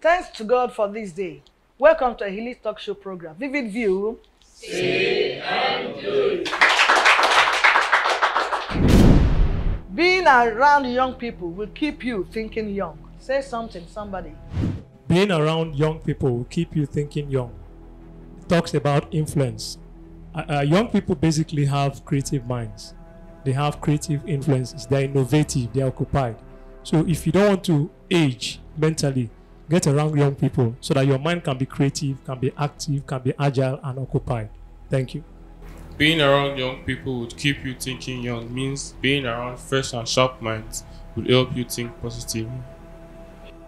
Thanks to God for this day. Welcome to a Hilly Talk Show program. Vivid View. Say and do it. Being around young people will keep you thinking young. Say something, somebody. Being around young people will keep you thinking young. It talks about influence. Young people basically have creative minds. They have creative influences. They're innovative. They're occupied. So if you don't want to age mentally, get around young people so that your mind can be creative, can be active, can be agile and occupied. Thank you. Being around young people would keep you thinking young means being around fresh and sharp minds would help you think positively.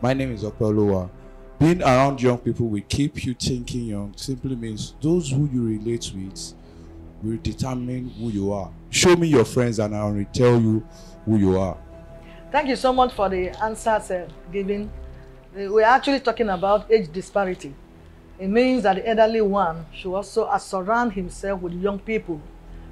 My name is Opelua. Being around young people will keep you thinking young simply means those who you relate with will determine who you are. Show me your friends and I will tell you who you are. Thank you so much for the answers given. We're actually talking about age disparity. It means that the elderly one should also surround himself with young people.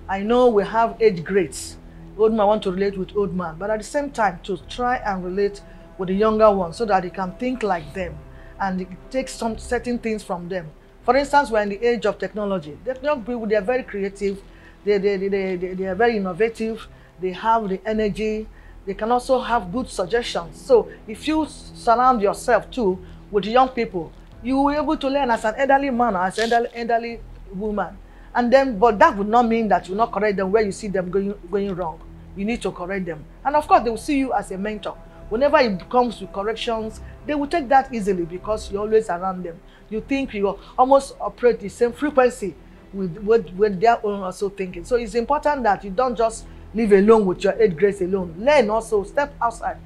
I know we have age grades. Old man want to relate with old man, but at the same time to try and relate with the younger one so that he can think like them and take some certain things from them. For instance, we're in the age of technology. The young people, they are very creative, they are very innovative, they have the energy, they can also have good suggestions. So if you surround yourself too with young people, you will be able to learn as an elderly man or as an elderly woman. And then, but that would not mean that you will not correct them where you see them going wrong. You need to correct them. And of course, they will see you as a mentor. Whenever it comes to corrections, they will take that easily because you're always around them. You think you almost operate the same frequency with their own also thinking. So it's important that you don't just live alone with your age grades alone. Learn also, step outside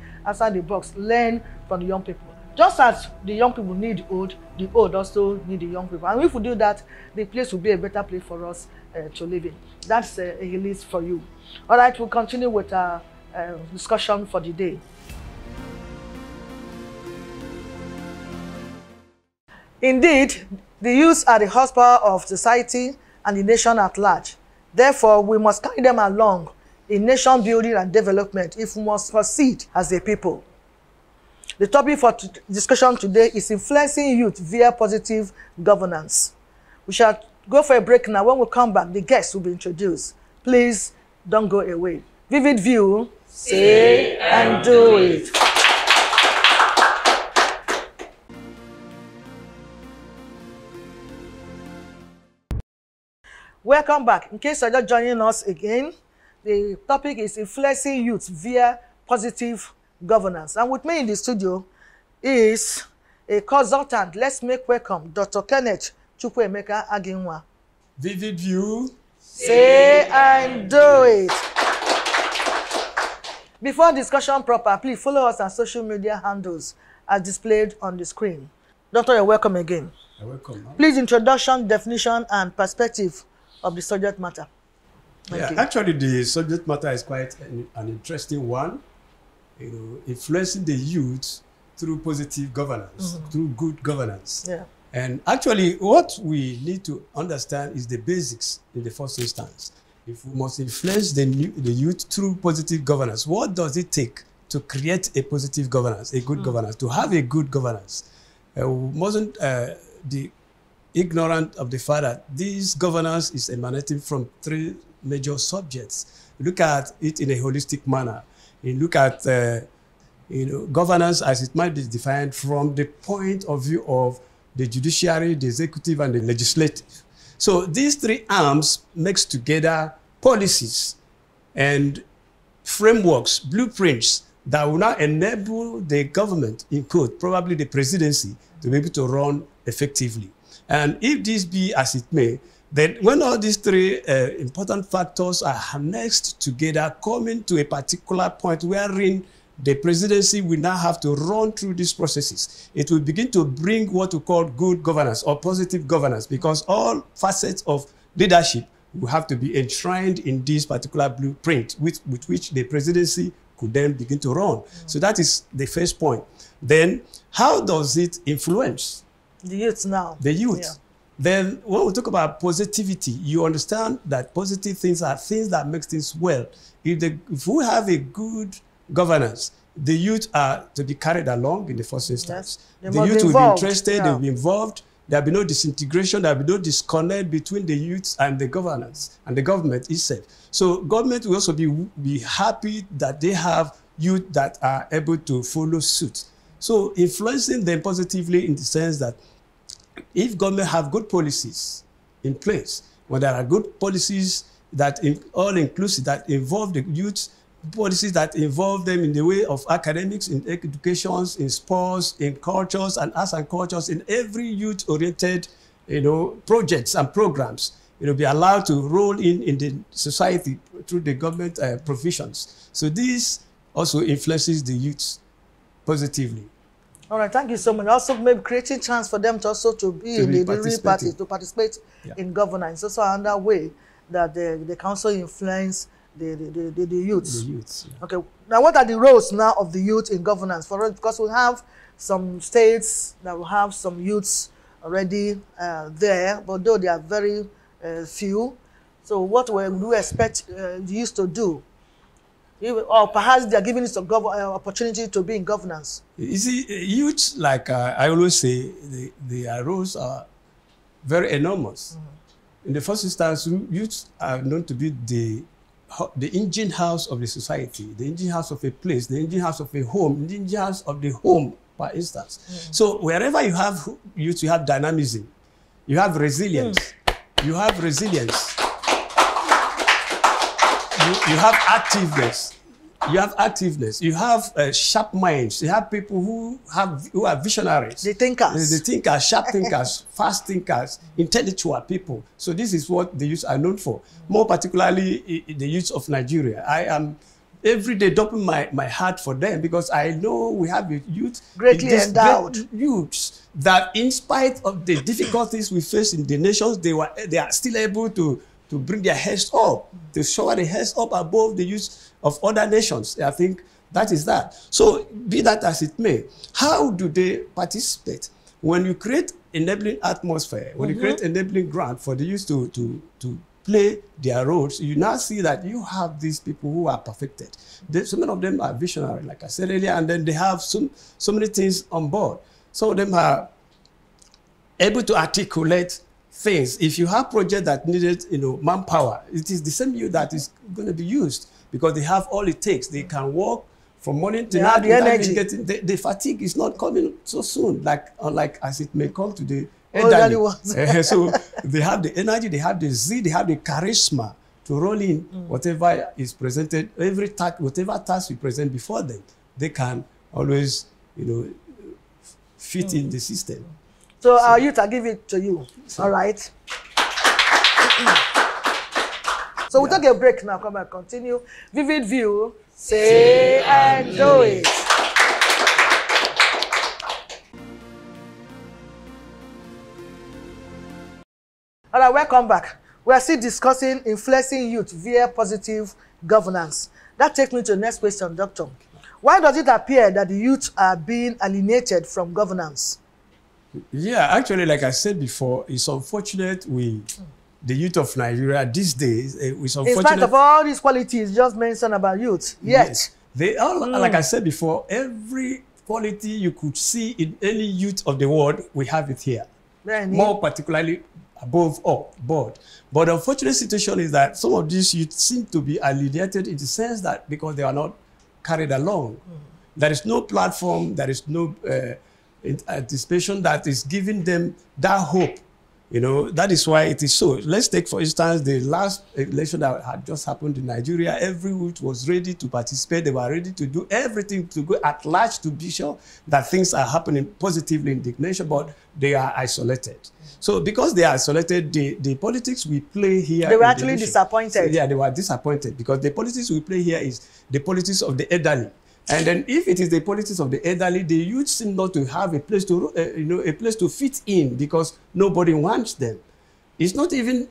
the box. Learn from the young people. Just as the young people need the old also need the young people. And if we do that, the place will be a better place for us to live in. That's a list for you. All right, we'll continue with our discussion for the day. Indeed, the youths are the horsepower of society and the nation at large. Therefore, we must carry them along in nation building and development if we must succeed as a people. The topic for discussion today is influencing youth via positive governance. We shall go for a break now. When we come back, the guests will be introduced. Please don't go away. Vivid View, say and do it. Welcome back. In case you're just joining us again, the topic is influencing youth via positive governance. And with me in the studio is a consultant. Let's make welcome Dr. Kenneth Chukwuemeka Aginwa. Vivid View, say and do it. Before discussion proper, please follow us on social media handles as displayed on the screen. Doctor, you're welcome again. you're welcome. Please, introduction, definition, and perspective of the subject matter. Actually, the subject matter is quite an interesting one. You know, influencing the youth through positive governance, through good governance. Yeah. And actually, what we need to understand is the basics in the first instance. If we must influence the youth through positive governance, what does it take to create a positive governance, a good governance, to have a good governance? We mustn't be ignorant of the fact that this governance is emanating from three major subjects. Look at it in a holistic manner. You look at governance as it might be defined from the point of view of the judiciary, the executive, and the legislative. So these three arms mix together policies and frameworks, blueprints that will now enable the government, in quote, probably the presidency, to be able to run effectively. And if this be as it may, then when all these three important factors are harnessed together, coming to a particular point wherein the presidency will now have to run through these processes, it will begin to bring what we call good governance or positive governance, because all facets of leadership will have to be enshrined in this particular blueprint with which the presidency could then begin to run. So that is the first point. Then how does it influence The youth now. the youth? Yeah. Then when we talk about positivity, you understand that positive things are things that make things well. If we have a good governance, the youth are to be carried along in the first instance. Yes. The youth will be interested, yeah. they will be involved. There will be no disintegration, there will be no disconnect between the youth and the governance and the government itself. So government will also be happy that they have youth that are able to follow suit. So influencing them positively in the sense that if government have good policies in place, when there are good policies that all inclusive, that involve the youth, policies that involve them in the way of academics, in educations, in sports, in cultures and arts and cultures, in every youth-oriented, projects and programs, be allowed to roll in the society through the government provisions. So this also influences the youth positively. All right, thank you so much. Also, maybe creating chance for them to also to be in the ruling parties, to participate in governance. Also, another way that the council influence the youths. The youths. Yeah. Okay, now what are the roles now of the youth in governance? For us, because we have some states that will have some youths already there, but though they are very few. So what do we expect the youth to do? Or perhaps they are giving us an opportunity to be in governance. You see, youth, like I always say, their roles are very enormous. In the first instance, youth are known to be the engine house of the society, the engine house of a place, the engine house of a home, the engine house of the home, for instance. So wherever you have youth, you have dynamism, you have resilience, you have resilience. You have activeness. You have activeness. You have sharp minds. You have people who are visionaries. The thinkers. The thinkers, sharp thinkers, fast thinkers, intellectual people. So this is what the youth are known for. More particularly the youth of Nigeria. I am every day dropping my heart for them because I know we have a youth greatly endowed youths that, in spite of the difficulties we face in the nations, they are still able to bring their heads up, to show their heads up above the youth of other nations. I think that is that. So be that as it may, how do they participate? When you create enabling atmosphere, when you create enabling ground for the youth to play their roles, you now see that you have these people who are perfected. So many of them are visionary, like I said earlier, and then they have so many things on board. Some of them are able to articulate things. If you have projects that needed, manpower, it is the same youth that is going to be used because they have all it takes. They can work from morning to night. The energy. The fatigue is not coming so soon, unlike as it may come to the elderly ones. So they have the energy, they have the zeal, they have the charisma to roll in whatever is presented. Whatever task we present before them, they can always, fit in the system. So our youth, I give it to you. All right. So we'll take a break now. Come back, continue. Vivid View. Say and do it. All right, welcome back. We are still discussing influencing youth via positive governance. That takes me to the next question, Doctor. Why does it appear that the youth are being alienated from governance? Yeah, actually, like I said before, it's unfortunate the youth of Nigeria these days. It's unfortunate. In spite of all these qualities just mentioned about youth, yet. Yes, they all, like I said before, every quality you could see in any youth of the world, we have it here. More particularly above all board. But the unfortunate situation is that some of these youth seem to be alienated in the sense that because they are not carried along. There is no platform, there is no anticipation that is giving them that hope. That is why it is so. Let's take, for instance, the last election that had just happened in Nigeria. Every youth was ready to participate. They were ready to do everything to go at large to be sure that things are happening positively in the nation, but they are isolated. So because they are isolated, the politics we play here... They were actually disappointed. Yeah, they were disappointed because the politics we play here is the politics of the elderly. And then if it is the politics of the elderly, the youth seem not to have a place to, a place to fit in because nobody wants them. It's not even,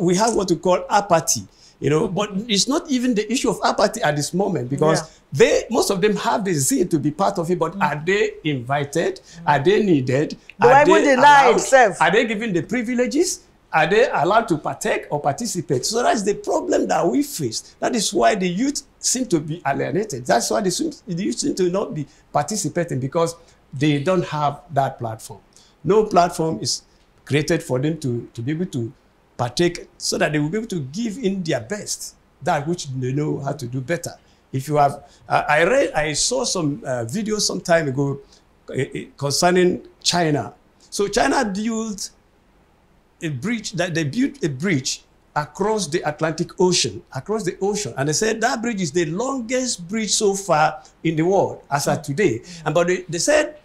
we have what we call apathy, but it's not even the issue of apathy at this moment because most of them have the zeal to be part of it, but are they invited? Are they needed? Are they allowed? Are they given the privileges? Are they allowed to partake or participate? So that's the problem that we face. That is why the youth seem to be alienated. That's why the youth seem to not be participating, because they don't have that platform. No platform is created for them to be able to partake, so that they will be able to give in their best, that which they know how to do better. If you have, I saw some videos some time ago concerning China. So China built a bridge, that they built a bridge across the Atlantic Ocean, and they said that bridge is the longest bridge so far in the world as of today. And but they said,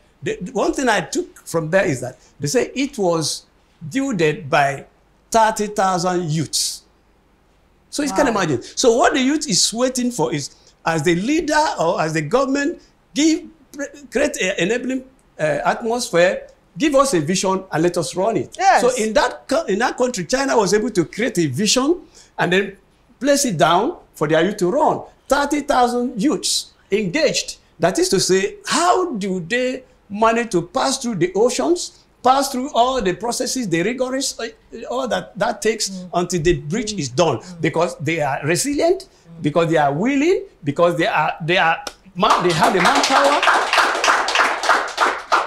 one thing I took from there is that they say it was built by 30,000 youths. So you can imagine. So what the youth is waiting for is, as the leader or as the government, create an enabling atmosphere, give us a vision and let us run it. Yes. So in that country, China was able to create a vision and then place it down for their youth to run. 30,000 youths engaged. That is to say, how do they manage to pass through the oceans, pass through all the processes, the rigorous, all that takes until the bridge is done? Because they are resilient, because they are willing, because they have the manpower.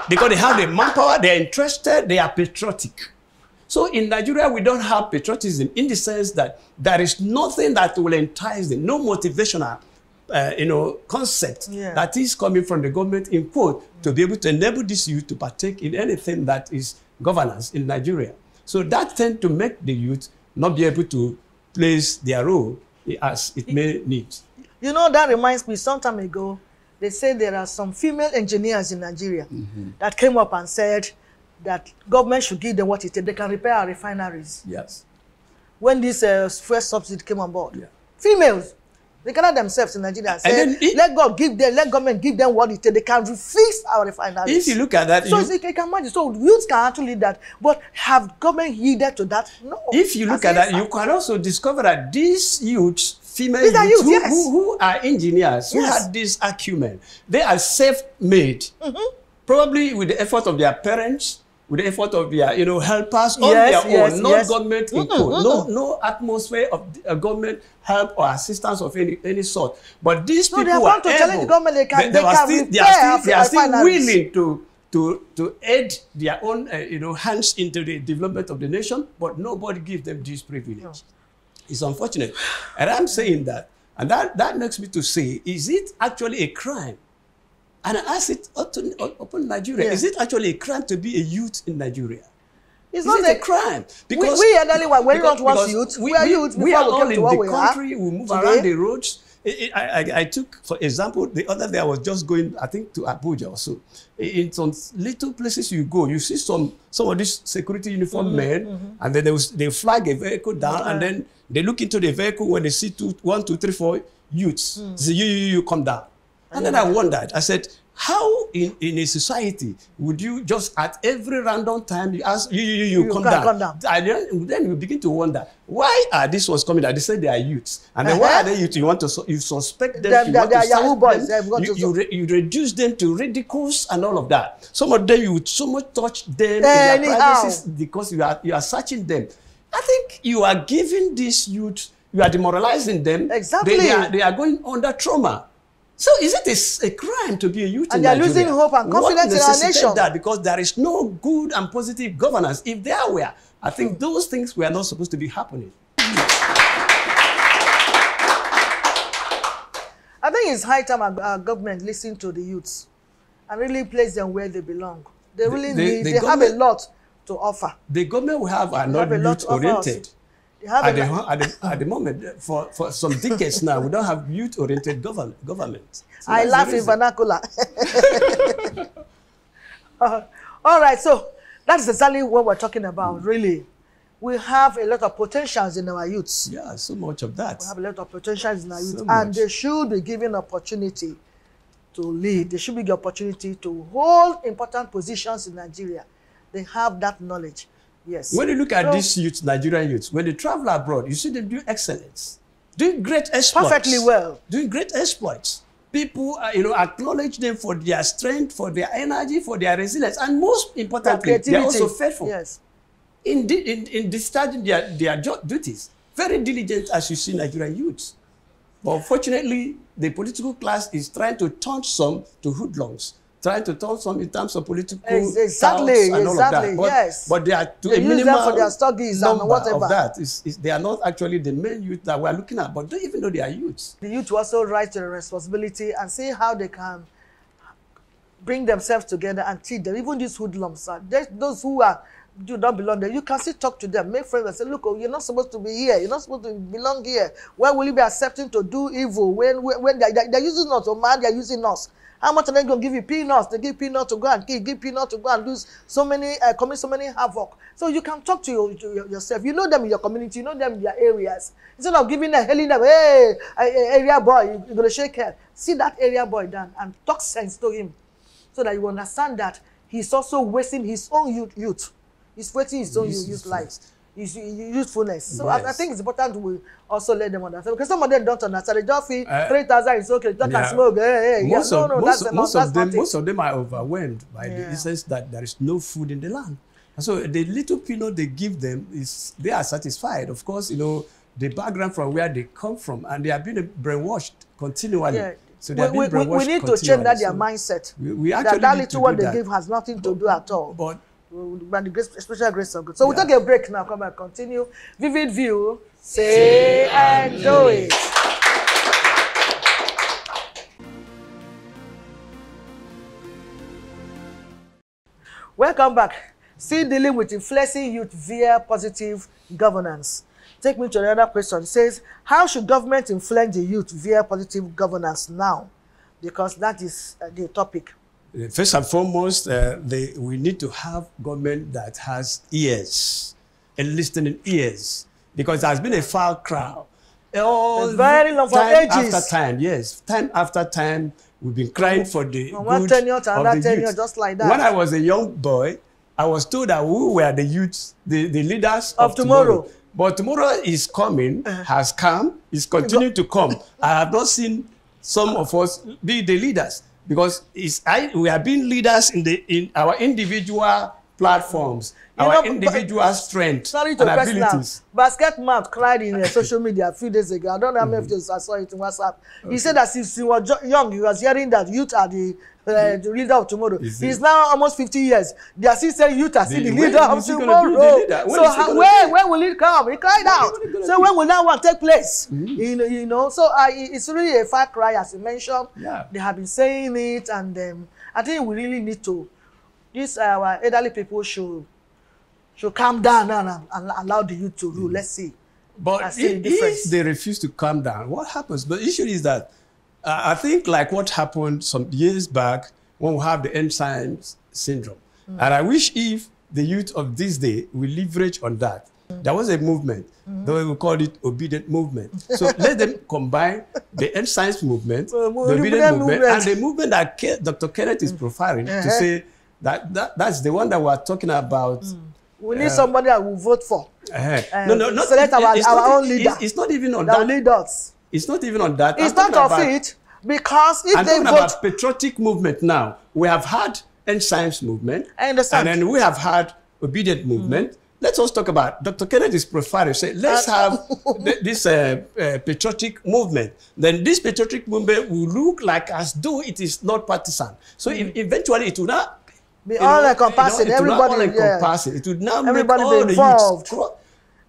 Because they have the manpower, they are interested, they are patriotic. So in Nigeria, we don't have patriotism in the sense that there is nothing that will entice them, no motivational concept that is coming from the government, in quote, to be able to enable this youth to partake in anything that is governance in Nigeria. So that tends to make the youth not be able to place their role as it may need. You know, that reminds me, some time ago, they said there are some female engineers in Nigeria that came up and said that government should give them what it takes. They can repair our refineries. Yes. When this first subsidy came on board, females, they cannot themselves in Nigeria said, let government give them what it takes. They can fix our refineries. If you look at that, so you can imagine. So youths can actually lead that, but have government yielded to that? No. If you look at that, you can also discover that these youths, female youths who are engineers, who had this acumen, they are self-made, probably with the effort of their parents, with the effort of their helpers on their own, not government input, no atmosphere of government help or assistance of any sort. But these people are challenge the government. They are still willing to aid their own hands into the development of the nation, but nobody gives them this privilege. No. It's unfortunate. And I'm saying that, and that makes me to say, is it actually a crime? And I ask it upon Nigeria, is it actually a crime to be a youth in Nigeria? Is it a crime? Because we elderly, we're not once youth. We are youth. We are all in the country. We move around the roads. I took, for example, the other day I was just going, I think, to Abuja or so. In some little places you go, you see some of these security uniform men, and then they flag a vehicle down, and then they look into the vehicle when they see 1, 2, 3, 4 youths. They say, you come down. And then I wondered, I said, how in a society would you just at every random time you ask, you come down. Then you begin to wonder, why are these ones coming down? They say they are youths. And then why are they youths? You suspect them, you reduce them to ridicules and all of that. Some of them you would so much touch them in their privacy because you are searching them. I think you are giving these youths, you are demoralizing them. Exactly. They are going under trauma. So is it a crime to be a youth in Nigeria? And they're losing hope and confidence in our nation. That because there is no good and positive governance. If there were, I think those things were not supposed to be happening. I think it's high time our government listen to the youths and really place them where they belong. They have a lot to offer. The government will have not youth-oriented. At the moment, for some decades now, we don't have youth-oriented government. So I laugh in vernacular. All right, so that's exactly what we're talking about, really. We have a lot of potentials in our youths. Yeah, so much of that. We have a lot of potentials in our youth, and they should be given opportunity to lead. They should be given opportunity to hold important positions in Nigeria. They have that knowledge. Yes. When you look at these youths, Nigerian youths, when they travel abroad, you see them do excellence, doing great exploits. Perfectly well. Doing great exploits. People, acknowledge them for their strength, for their energy, for their resilience, and most importantly, they're also faithful. Yes. in discharging their duties. Very diligent, as you see Nigerian youths. But unfortunately, the political class is trying to turn some to hoodlums, trying to turn some in terms of political exactly, and all of that. But, yes. but they are to they a use minimal them for their studies and whatever. of that. They are not actually the main youth that we are looking at, but don't even know they are youths. The youth also rise to the responsibility and see how they can bring themselves together and teach them. Even these hoodlums, those who do not belong there, you can still talk to them, make friends and say, look, oh, you're not supposed to be here, you're not supposed to belong here. Why will you be accepting to do evil when they're using us, or man, they're using us? How much are they going to give you? Peanuts. They give peanuts to go and kill, give peanuts to go and lose so many, commit so many havoc. So you can talk to yourself. You know them in your community, you know them in your areas. Instead of giving them, hailing them, hey, area boy, you're going to shake head. See that area boy down and talk sense to him so that you understand that he's also wasting his own youth. He's wasting his own youth life. His usefulness. So yes. I think it's important we also let them understand. Because some of them don't understand. They just feel 3,000 is okay. They can smoke. Most of them are overwhelmed by the essence that there is no food in the land. And so the little peanut they give them, they are satisfied. Of course, you know, the background from where they come from, and they have been brainwashed continually. Yeah. So they have been brainwashed. We need to change their mindset. We actually that little what they give has nothing to do at all. But by the special grace of God. So we'll take a break now. Come back, continue. Vivid View, say and do it. Welcome back. Still dealing with influencing youth via positive governance. Take me to another question. It says, how should government influence the youth via positive governance now? Because that is the topic. First and foremost, we need to have government that has ears, and listening ears, because there has been a foul crowd. Very long for ages. Time after time, yes. Time after time, we've been crying for the one tenure to another tenure, just like that. When I was a young boy, I was told that we were the youths, the leaders of tomorrow. But tomorrow is coming, has come, is continuing to come. I have not seen some of us be the leaders. Because we have been leaders in our individual platforms, our individual strengths and abilities. Basket Mouth cried in social media a few days ago. I don't know how many of you saw it in WhatsApp. Okay. He said that since he was young, he was hearing that youth are the leader of tomorrow. He's now almost 50 years. They are still saying youth are still the leader of tomorrow. So when will it come? He cried out. So when will that one take place? You know, so it's really a far cry, as you mentioned. Yeah. They have been saying it, and I think we really need to. Our elderly people should calm down and allow the youth to rule. Let's see. But if they refuse to calm down, what happens? But the issue is that I think like what happened some years back when we have the enzymes syndrome. And I wish if the youth of this day will leverage on that. There was a movement, though we called it obedient movement. So let them combine the enzymes movement, the obedient movement, and the movement that Dr. Kenneth is profiling to say that's the one that we're talking about. We need somebody that will vote for. No, select our own leader. It's not even on that. Leaders. It's not even on that. It's not of it, because if they vote... about patriotic movement now. We have had enzymes movement. I understand. And then we have had obedient movement. Let's also talk about Dr. Kennedy's profile. Say, let's have this patriotic movement. Then this patriotic movement will look like as though it is not partisan. So eventually it will not be all-encompassing. Everybody, it would now everybody make all be involved.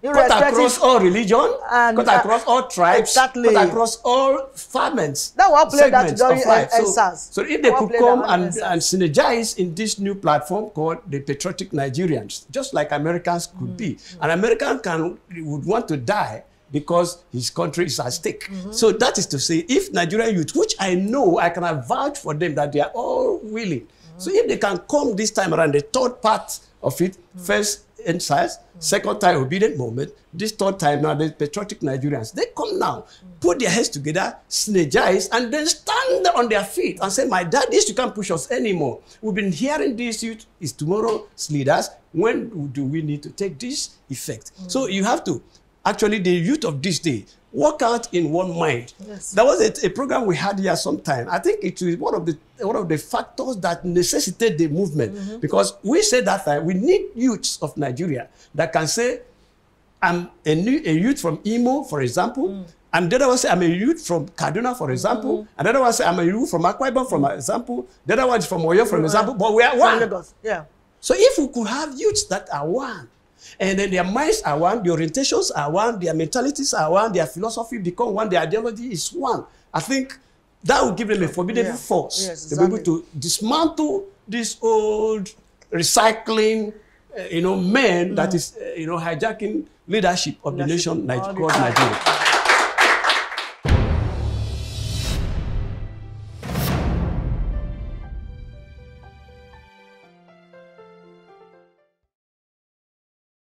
The youth cut across all religion, cut across all tribes, cut across all farmers. That will play that during SARS. So if they could come and synergize in this new platform called the Patriotic Nigerians, just like Americans could be. An American would want to die because his country is at stake. So that is to say, if Nigerian youth, which I know, I can vouch for them that they are all willing. So if they can come this time around, the third part of it, first insights, second time obedient movement, this third time now the patriotic Nigerians, they come now, put their heads together, synergize, and then stand on their feet and say, my dad, you can't push us anymore. We've been hearing this youth is tomorrow's leaders. When do we need to take this effect? So you have to, actually the youth of this day, work out in one mind. Yes. There was a program we had here sometime. I think it was one of the factors that necessitate the movement, because we said that time we need youths of Nigeria that can say, I'm a youth from Imo, for example, and the other one say, I'm a youth from Kaduna, for example, and the other one say, I'm a youth from Akwa Ibom, for example, the other one is from Oyo, for example, but we are one. Lagos. Yeah. So if we could have youths that are one, and then their minds are one, their orientations are one, their mentalities are one, their philosophy become one, their ideology is one, I think that will give them a formidable force to be able to dismantle this old recycling, men that is, hijacking leadership of the nation called Nigeria.